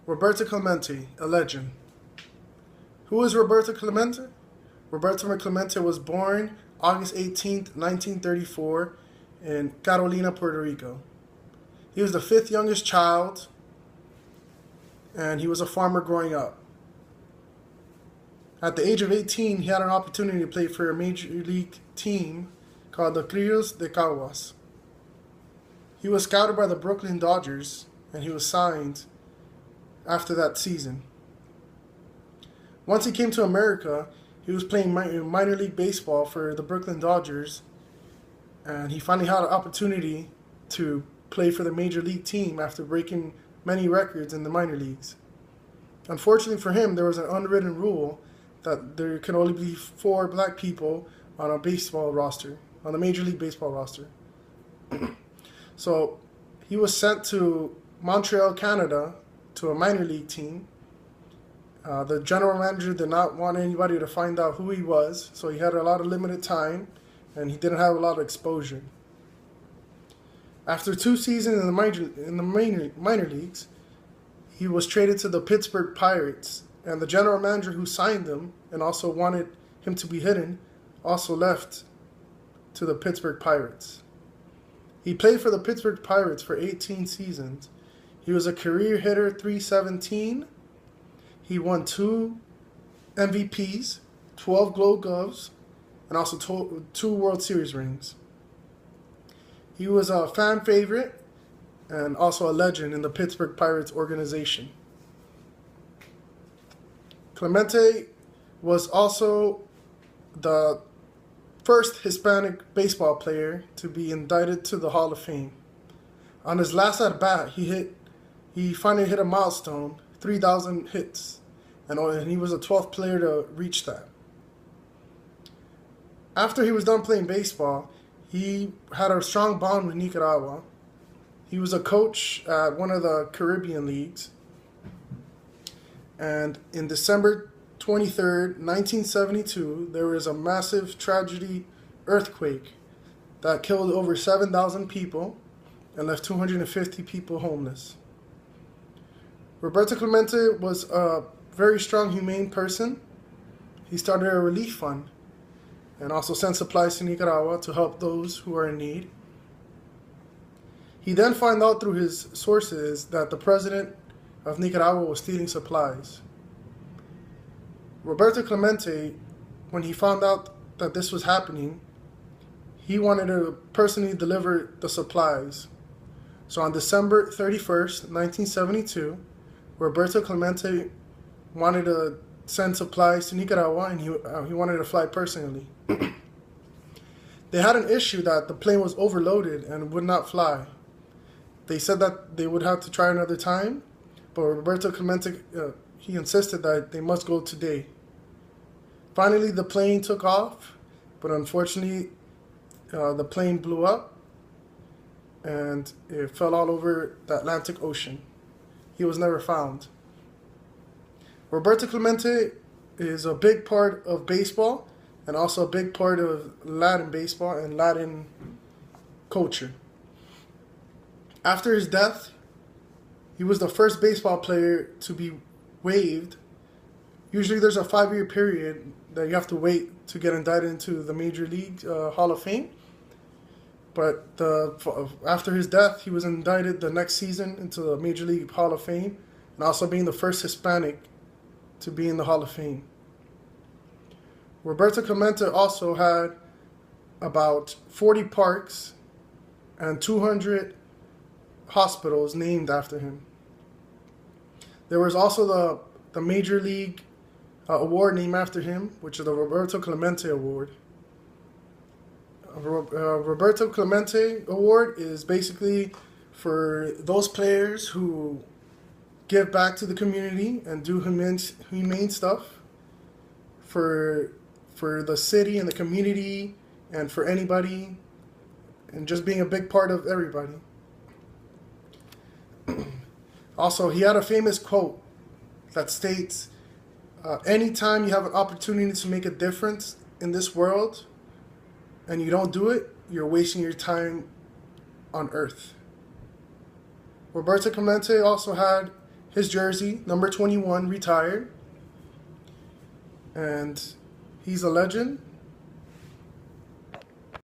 Roberto Clemente, a legend. Who is Roberto Clemente? Roberto Clemente was born August 18th, 1934 in Carolina, Puerto Rico. He was the fifth youngest child, and he was a farmer growing up. At the age of 18, he had an opportunity to play for a major league team called the Criollos de Caguas. He was scouted by the Brooklyn Dodgers, and he was signed after that season. Once he came to America, he was playing minor league baseball for the Brooklyn Dodgers, and he finally had an opportunity to play for the major league team after breaking many records in the minor leagues. Unfortunately for him, there was an unwritten rule that there could only be 4 black people on a baseball roster, on the Major League Baseball roster. So he was sent to Montreal, Canada, to a minor league team. The general manager did not want anybody to find out who he was, so he had a lot of limited time, and he didn't have a lot of exposure. After 2 seasons in the minor leagues, he was traded to the Pittsburgh Pirates, and the general manager who signed him and also wanted him to be hidden also left to the Pittsburgh Pirates. He played for the Pittsburgh Pirates for 18 seasons. He was a career hitter, .317. He won 2 MVPs, 12 Gold Gloves, and also 2 World Series rings. He was a fan favorite and also a legend in the Pittsburgh Pirates organization. Clemente was also the first Hispanic baseball player to be indicted to the Hall of Fame. On his last at bat, he finally hit a milestone, 3,000 hits, and he was the 12th player to reach that. After he was done playing baseball, he had a strong bond with Nicaragua. He was a coach at one of the Caribbean leagues. And in December 23rd, 1972, there was a massive tragedy earthquake that killed over 7,000 people and left 250 people homeless. Roberto Clemente was a very strong, humane person. He started a relief fund and also sent supplies to Nicaragua to help those who are in need. He then found out through his sources that the president of Nicaragua was stealing supplies. Roberto Clemente, when he found out that this was happening, he wanted to personally deliver the supplies. So on December 31st, 1972, Roberto Clemente wanted to send supplies to Nicaragua, and he wanted to fly personally. They had an issue that the plane was overloaded and would not fly. They said that they would have to try another time, but Roberto Clemente, he insisted that they must go today. Finally, the plane took off, but unfortunately, the plane blew up, and it fell all over the Atlantic Ocean. He was never found. Roberto Clemente is a big part of baseball and also a big part of Latin baseball and Latin culture. After his death, he was the first baseball player to be waived. Usually there's a 5-year period that you have to wait to get indicted into the Major League Hall of Fame. But after his death, he was indicted the next season into the Major League Hall of Fame, and also being the first Hispanic to be in the Hall of Fame. Roberto Clemente also had about 40 parks and 200 hospitals named after him. There was also the Major League award named after him, which is the Roberto Clemente Award. Roberto Clemente Award is basically for those players who give back to the community and do humane stuff for the city and the community and for anybody, and just being a big part of everybody. Also, he had a famous quote that states, anytime you have an opportunity to make a difference in this world and you don't do it, you're wasting your time on earth. Roberto Clemente also had his jersey, number 21, retired. And he's a legend.